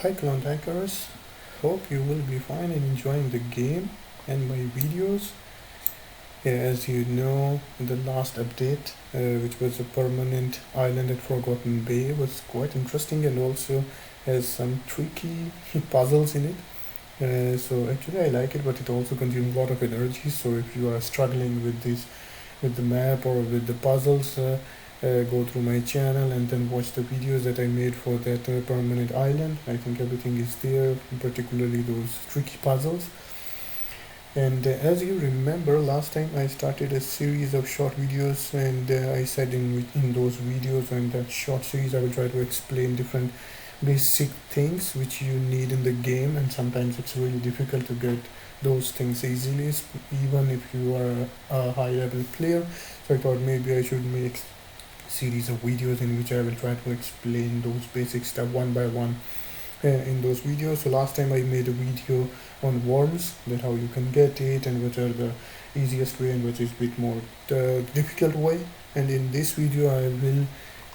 Hi Klondikers, hope you will be fine and enjoying the game and my videos. As you know, the last update, which was a permanent island at Forgotten Bay, was quite interesting and also has some tricky puzzles in it. So actually I like it, but it also consumes a lot of energy. So if you are struggling with this, with the map or with the puzzles, go through my channel and then watch the videos that I made for that permanent island. I think everything is there, particularly those tricky puzzles. And as you remember, last time I started a series of short videos, and I said in those videos and that short series I will try to explain different basic things which you need in the game, and sometimes it's really difficult to get those things easily, even if you are a high level player. So I thought maybe I should make series of videos in which I will try to explain those basic stuff one by one in those videos. So last time I made a video on worms, that how you can get it and which are the easiest way and which is a bit more difficult way. And in this video I will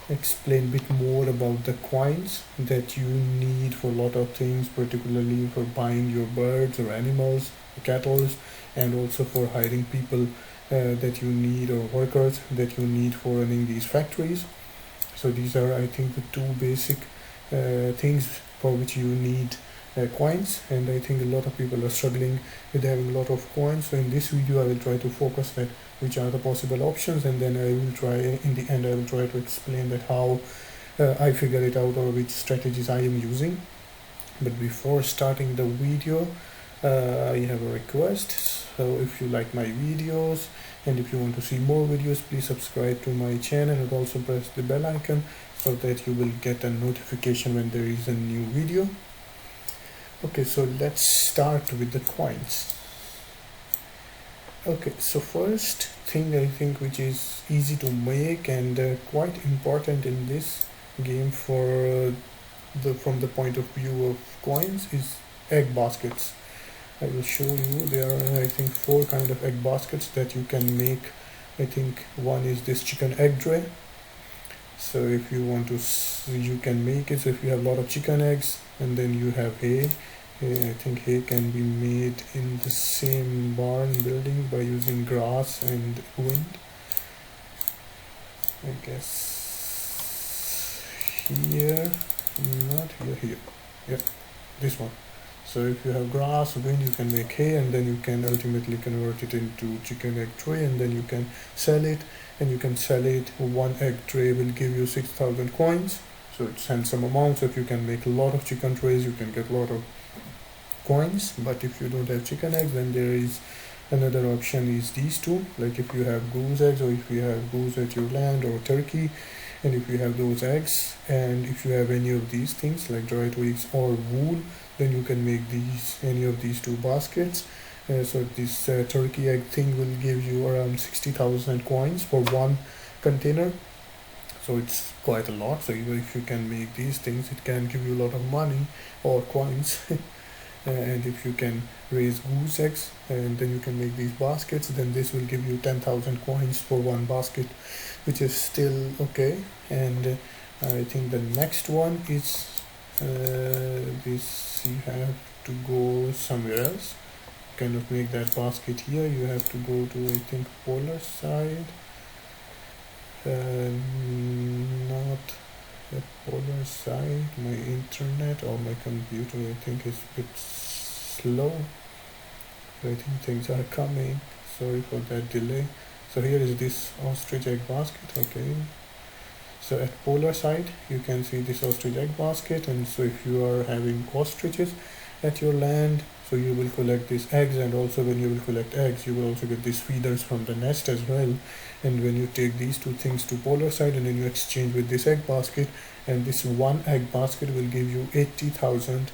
explain a bit more about the coins that you need for a lot of things, particularly for buying your birds or animals, cattle, and also for hiring people that you need, or workers that you need for running these factories. So these are, I think, the two basic things for which you need coins, and I think a lot of people are struggling with having a lot of coins. So in this video I will try to focus that which are the possible options, and then I will try, in the end I will try to explain that how I figure it out or which strategies I am using. But before starting the video, I have a request. So if you like my videos and if you want to see more videos, please subscribe to my channel and also press the bell icon so that you will get a notification when there is a new video. Okay, so let's start with the coins. Okay, so first thing I think which is easy to make and quite important in this game for from the point of view of coins is egg baskets. I will show you. There are, I think, 4 kind of egg baskets that you can make. I think one is this chicken egg tray. So if you want to, you can make it. So if you have a lot of chicken eggs and then you have hay, I think hay can be made in the same barn building by using grass and wind. I guess here, not here, yeah, this one. So if you have grass, wind, you can make hay, and then you can ultimately convert it into chicken egg tray, and then you can sell it, and you can sell it. One egg tray will give you 6,000 coins, so it's handsome amount. So if you can make a lot of chicken trays, you can get a lot of coins. But if you don't have chicken eggs, then there is another option, is these two. Like if you have goose eggs, or if you have goose at your land, or turkey, and if you have those eggs, and if you have any of these things like dried twigs or wool, then you can make these, any of these 2 baskets. So this turkey egg thing will give you around 60,000 coins for one container, so it's quite a lot. So even if you can make these things, it can give you a lot of money or coins. And if you can raise goose eggs and then you can make these baskets, then this will give you 10,000 coins for one basket, which is still okay. And I think the next one is this, you have to go somewhere else. You cannot make that basket here, you have to go to, I think, polar side, not the polar side. My internet or my computer, I think, is a bit slow. I think things are coming, sorry for that delay. So here is this ostrich egg basket. Okay, so at polar side you can see this ostrich egg basket, and so if you are having ostriches at your land, so you will collect these eggs, and also when you will collect eggs you will also get these feeders from the nest as well. And when you take these 2 things to polar side and then you exchange with this egg basket, and this one egg basket will give you 80,000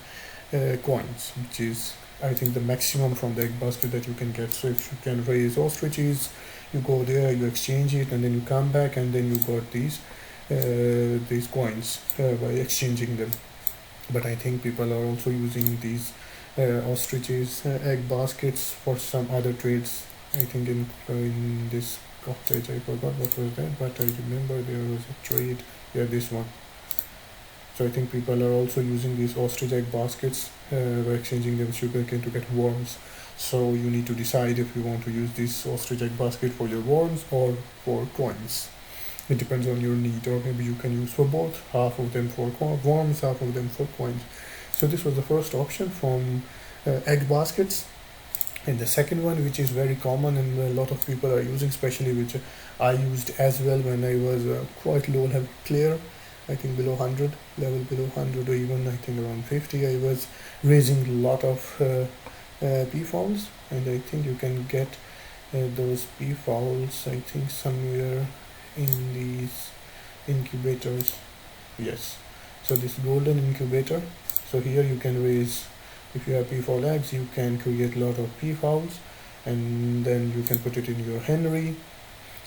coins, which is, I think, the maximum from the egg basket that you can get. So if you can raise ostriches, you go there, you exchange it, and then you come back, and then you got these coins by exchanging them. But I think people are also using these ostriches egg baskets for some other trades. I think in this cottage, I forgot what was that, but I remember there was a trade. Yeah, this one. So I think people are also using these ostrich egg baskets by exchanging them with sugarcane to get worms. So you need to decide if you want to use this ostrich egg basket for your worms or for coins. It depends on your need, or maybe you can use for both, half of them for worms, half of them for coins. So this was the first option from egg baskets. And the second one, which is very common and a lot of people are using, especially which I used as well when I was quite low level player, I think below 100, level below 100, or even I think around 50, I was raising a lot of peafowls, and I think you can get those peafowls, I think somewhere in these incubators. Yes, so this golden incubator. So here you can raise, if you have peafowl eggs, you can create a lot of peafowls, and then you can put it in your henry,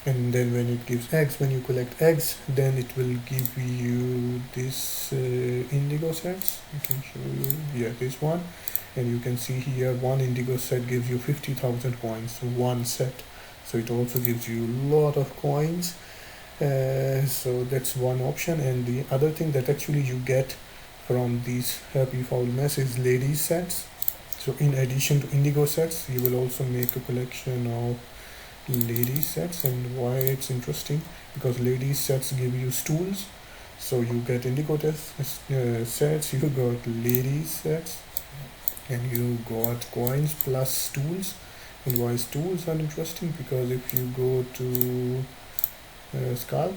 and then when it gives eggs, when you collect eggs, then it will give you this indigo sets. I can show you, yeah, this one, and you can see here one indigo set gives you 50,000 coins, one set. So it also gives you a lot of coins. So that's one option. And the other thing that actually you get from these peafowl nests is ladies sets. So in addition to indigo sets, you will also make a collection of ladies sets. And why it's interesting, because ladies sets give you stools. So you get indigo sets, you got ladies sets, and you got coins plus stools. And why stools are interesting, because if you go to scalp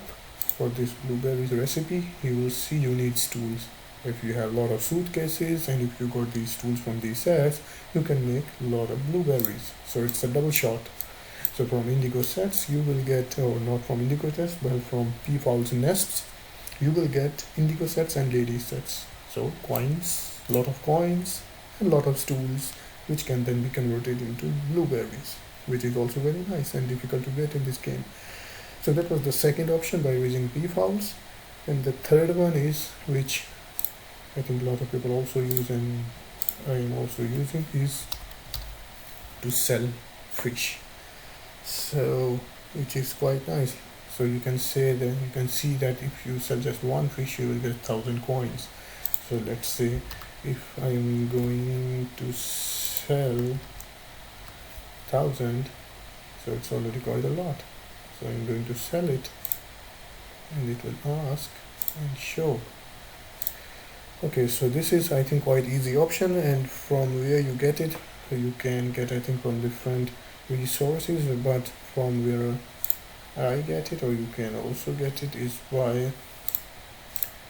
for this blueberries recipe, you will see you need stools. If you have a lot of suitcases and if you got these stools from these sets, you can make a lot of blueberries. So it's a double shot. So from indigo sets you will get, or not from indigo sets, but from peafowl's nests, you will get indigo sets and lady sets. So coins, a lot of coins, and a lot of stools, which can then be converted into blueberries, which is also very nice and difficult to get in this game. So that was the second option, by raising peafowls. And the third one is, which I think a lot of people also use and I am also using, is to sell fish. So which is quite nice. So you can say that, you can see that if you sell just one fish, you will get 1,000 coins. So let's say if I am going to sell 1,000, so it's already quite a lot. So I'm going to sell it, and it will ask and show. Okay, so this is, I think, quite easy option, and from where you get it, you can get, I think, from different resources, but from where I get it, or you can also get it, is by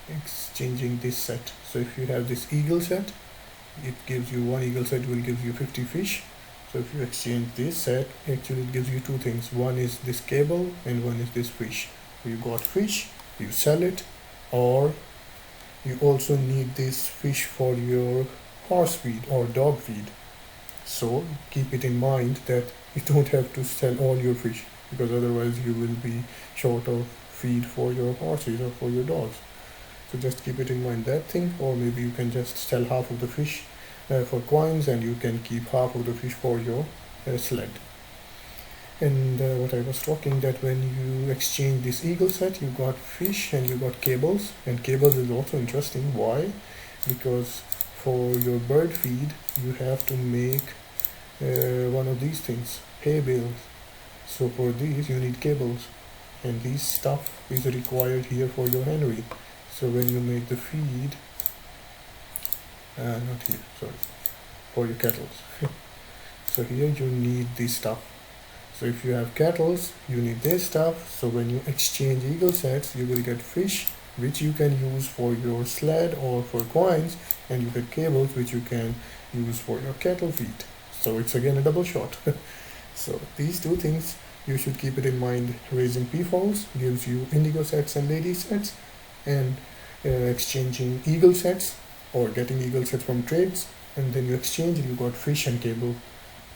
exchanging this set. So if you have this eagle set, it gives you, one eagle set will give you 50 fish. So if you exchange this set, actually it gives you two things. One is this cable and one is this fish. You got fish, you sell it, or you also need this fish for your horse feed or dog feed. So keep it in mind that you don't have to sell all your fish, because otherwise you will be short of feed for your horses or for your dogs. So just keep it in mind, that thing. Or maybe you can just sell half of the fish for coins, and you can keep half of the fish for your sled. And what I was talking, that when you exchange this eagle set, you got fish and you got cables. And cables is also interesting. Why? Because for your bird feed you have to make one of these things, hay bales. So for these you need cables, and this stuff is required here for your henry. So when you make the feed, not here, sorry, for your cattle. So here you need this stuff. So if you have cattle, you need this stuff. So when you exchange eagle sets, you will get fish, which you can use for your sled or for coins, and you get cables, which you can use for your cattle feed. So it's again a double shot. So these two things you should keep it in mind. Raising peafowls gives you indigo sets and lady sets, and exchanging eagle sets or getting eagle sets from trades, and then you exchange and you got fish and cable.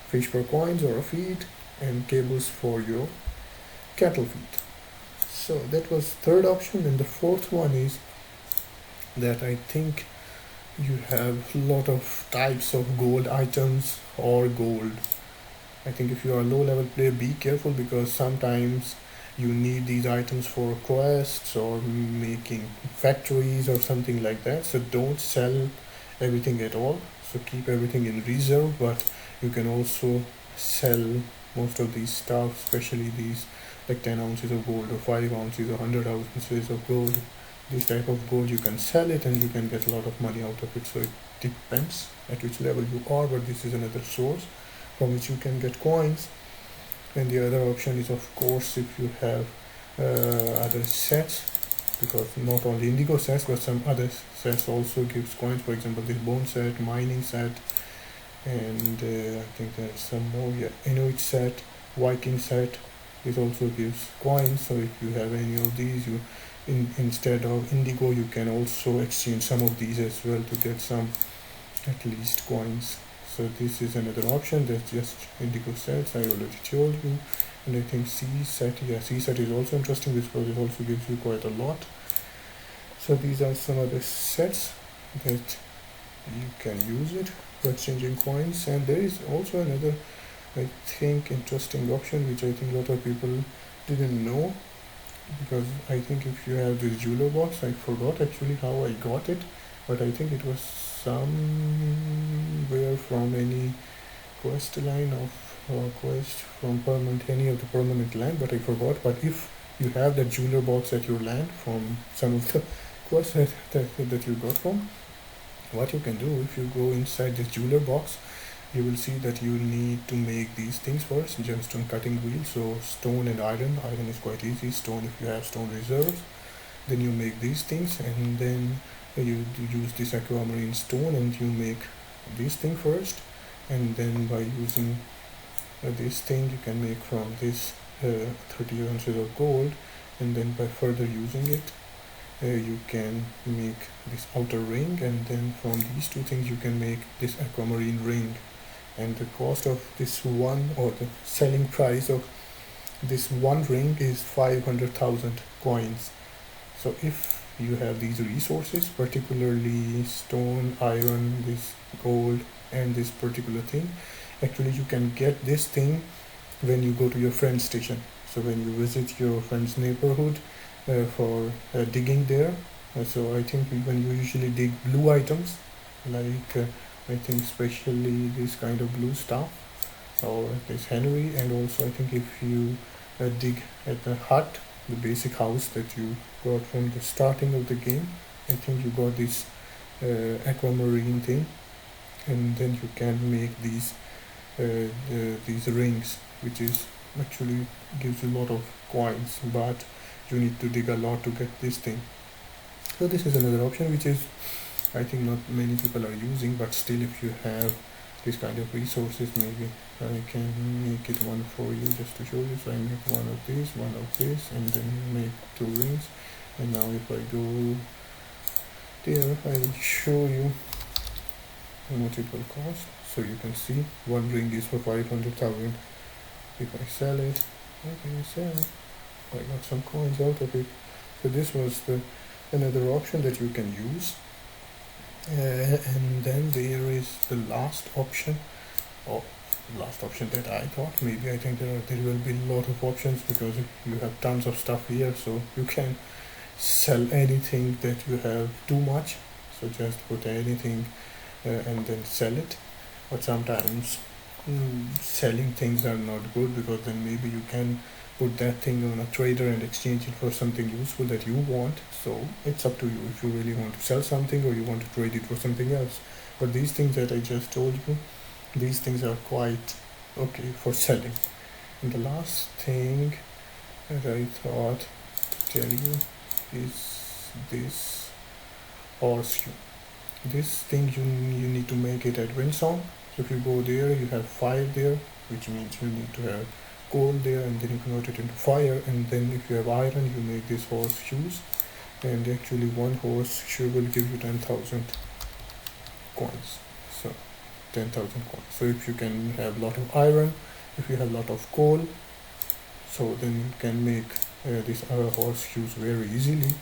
Fish for coins or a feed, and cables for your cattle feed. So that was third option. And the fourth one is that I think you have a lot of types of gold items or gold. I think if you are a low level player, be careful, because sometimes you need these items for quests or making factories or something like that. So don't sell everything at all. So keep everything in reserve, but you can also sell most of these stuff, especially these like 10 ounces of gold or 5 ounces or 100 ounces of gold. This type of gold you can sell it and you can get a lot of money out of it. So it depends at which level you are, but this is another source from which you can get coins. And the other option is, of course, if you have other sets, because not only indigo sets but some other sets also gives coins. For example, this bone set, mining set, and I think there's some more. Yeah, Inuit set, Viking set. This also gives coins. So if you have any of these, you instead of indigo, you can also exchange some of these as well to get some at least coins. So this is another option. That's just indigo sets I already told you. And I think C set, yeah, C set is also interesting because it also gives you quite a lot. So these are some other sets that you can use it for exchanging coins. And there is also another, I think, interesting option which I think a lot of people didn't know, because I think if you have this jeweler box, I forgot actually how I got it, but I think it was somewhere from any quest line of quest from permanent, any of the permanent land, but I forgot. But if you have that jeweler box at your land from some of the quests that you got from, what you can do, if you go inside this jeweler box, you will see that you need to make these things first. Gemstone cutting wheel, so stone and iron is quite easy. Stone, if you have stone reserves, then you make these things, and then you use this aquamarine stone and you make this thing first, and then by using this thing you can make from this 30 ounces of gold, and then by further using it you can make this outer ring, and then from these two things you can make this aquamarine ring. And the cost of this one, or the selling price of this one ring, is 500,000 coins. So if you have these resources, particularly stone, iron, this gold, and this particular thing, actually you can get this thing when you go to your friend's station. So when you visit your friend's neighborhood for digging there, so I think when you usually dig blue items, like I think especially this kind of blue stuff, or this Henry, and also I think if you dig at the hut, the basic house that you got from the starting of the game, I think you got this aquamarine thing, and then you can make these rings, which is actually gives you a lot of coins, but you need to dig a lot to get this thing. So this is another option which is, I think, not many people are using, but still if you have this kind of resources, maybe I can make it one for you just to show you. So I make one of this, and then make two rings. And now if I go there, I will show you how much it will cost. So you can see one ring is for 500,000. If I sell it, I got some coins out of it. So this was another option that you can use. And then there is the last option, that I thought. Maybe I think there will be a lot of options, because you have tons of stuff here, so you can sell anything that you have too much. So just put anything and then sell it. But sometimes selling things are not good, because then maybe you can put that thing on a trader and exchange it for something useful that you want. So it's up to you if you really want to sell something or you want to trade it for something else. But these things that I just told you, these things are quite okay for selling. And the last thing that I thought to tell you is this horseshoe. This thing you need to make it at Windsong. So if you go there, you have 5 there, which means you need to have coal there, and then you convert it into fire, and then if you have iron, you make these horseshoes, and actually one horseshoe will give you 10,000 coins. So 10,000 coins. So if you can have a lot of iron, if you have a lot of coal, so then you can make these other horseshoes very easily,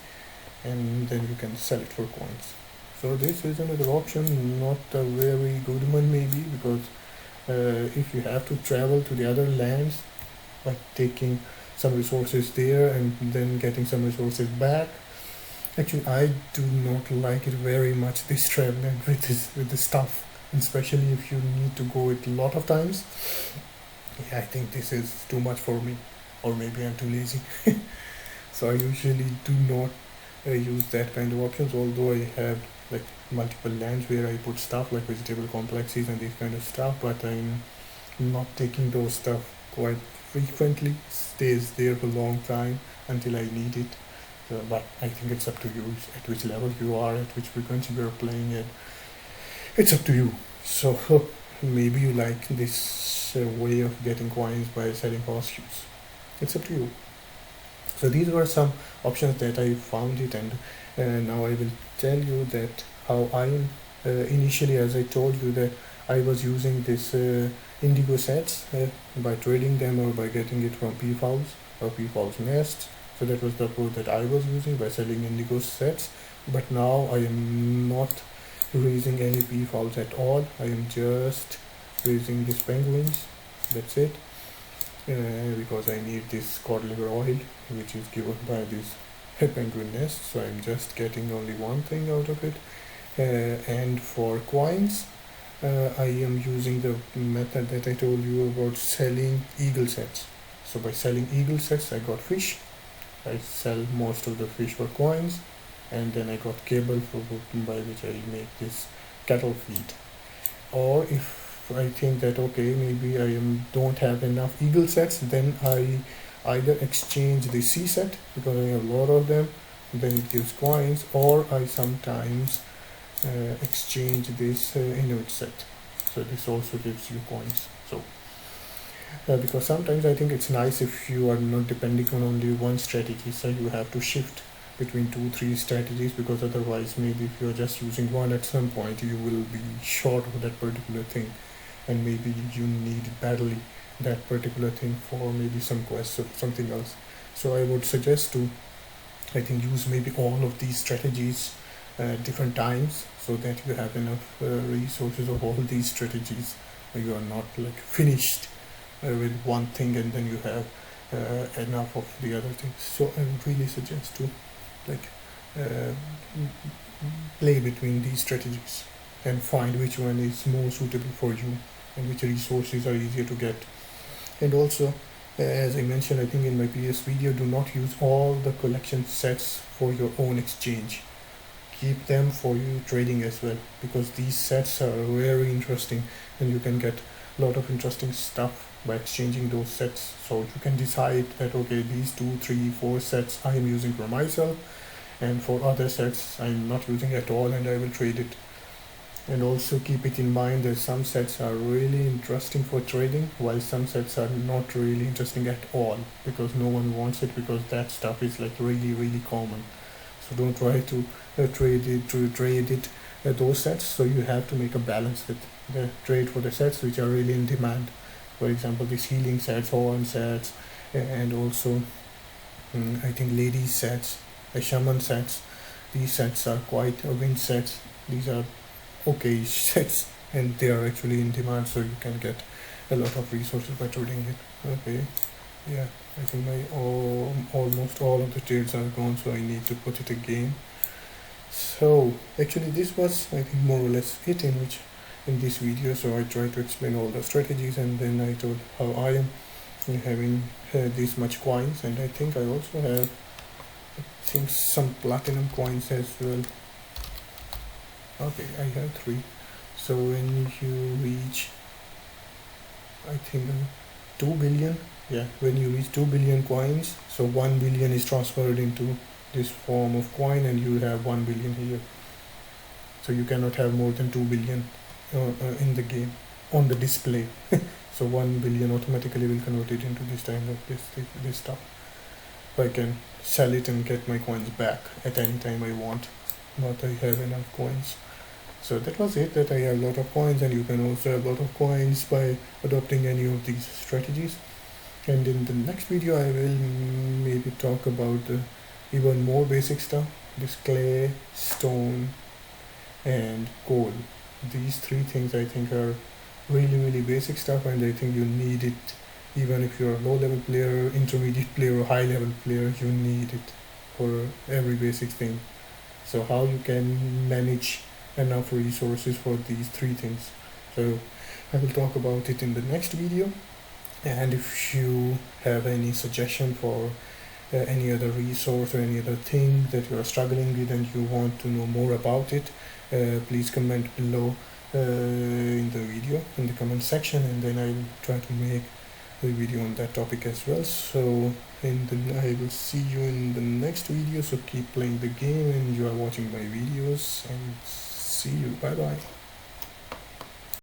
and then you can sell it for coins. So this is another option, not a very good one maybe, because if you have to travel to the other lands by taking some resources there and then getting some resources back. Actually, I do not like it very much, this traveling with the stuff, especially if you need to go it a lot of times. Yeah, I think this is too much for me, or maybe I'm too lazy. So I usually do not use that kind of options, although I have like multiple lands where I put stuff like vegetable complexes and this kind of stuff, but I'm not taking those stuff quite frequently. Stays there for a long time until I need it. But I think it's up to you at which level you are, at which frequency you're playing it. It's up to you. So maybe you like this way of getting coins by selling horseshoes. It's up to you. So these were some options that I found it, and now I will tell you that how I am initially, as I told you, that I was using this indigo sets by trading them or by getting it from peafowls or peafowls nests. So that was the approach that I was using by selling indigo sets. But now I am not raising any peafowls at all. I am just raising these penguins. That's it. Because I need this cod liver oil, which is given by this penguin nest. So I'm just getting only one thing out of it. And for coins, I am using the method that I told you about, selling eagle sets. So by selling eagle sets, I got fish. I sell most of the fish for coins, and then I got cable by which I make this cattle feed. Or if I think that okay, maybe I don't have enough eagle sets, then I either exchange the sea set because I have a lot of them, then it gives coins, or I sometimes exchange this Inuit set. So this also gives you coins. So because sometimes I think it's nice if you are not depending on only one strategy, so you have to shift between 2-3 strategies, because otherwise maybe if you're just using one, at some point you will be short of that particular thing, and maybe you need badly that particular thing for maybe some quests or something else. So I would suggest to, I think, use maybe all of these strategies at different times, so that you have enough resources of all these strategies. You are not like finished with one thing and then you have enough of the other things. So I would really suggest to like play between these strategies and find which one is more suitable for you and which resources are easier to get. And also, as I mentioned, I think in my previous video, do not use all the collection sets for your own exchange. Keep them for you trading as well, because these sets are very interesting and you can get a lot of interesting stuff by exchanging those sets. So you can decide that okay, these 2, 3, 4 sets I am using for myself, and for other sets I'm not using at all and I will trade it. And also keep it in mind that some sets are really interesting for trading, while some sets are not really interesting at all, because no one wants it, because that stuff is like really common. So don't try to trade it those sets. So you have to make a balance with the trade for the sets which are really in demand. For example, these healing sets, horn sets, and also I think lady sets, shaman sets. These sets are quite wind sets. These are okay sets and they are actually in demand, so you can get a lot of resources by trading it. Okay, yeah, I think my almost all of the trades are gone, so I need to put it again. So actually this was, I think, more or less it in this video. So I tried to explain all the strategies, and then I told how I am having this much coins, and I think I also have, I think, some platinum coins as well. Okay, I have 3. So when you reach, I think 2 billion, yeah, when you reach 2 billion coins, so 1 billion is transferred into this form of coin and you have 1 billion here. So you cannot have more than 2 billion in the game on the display. So 1 billion automatically will convert it into this kind of this stuff. So I can sell it and get my coins back at any time I want, but I have enough coins. So that was it, that I have a lot of coins, and you can also have a lot of coins by adopting any of these strategies. And in the next video I will maybe talk about even more basic stuff, this clay, stone and coal. These 3 things I think are really basic stuff, and I think you need it Even if you're a low level player, intermediate player, or high level player, you need it for every basic thing. So how you can manage enough resources for these three things. So I will talk about it in the next video. And if you have any suggestion for any other resource or any other thing that you are struggling with and you want to know more about it, please comment below in the video in the comment section, and then I will try to make a video on that topic as well. So I will see you in the next video. So keep playing the game and you are watching my videos, and see you. Bye bye.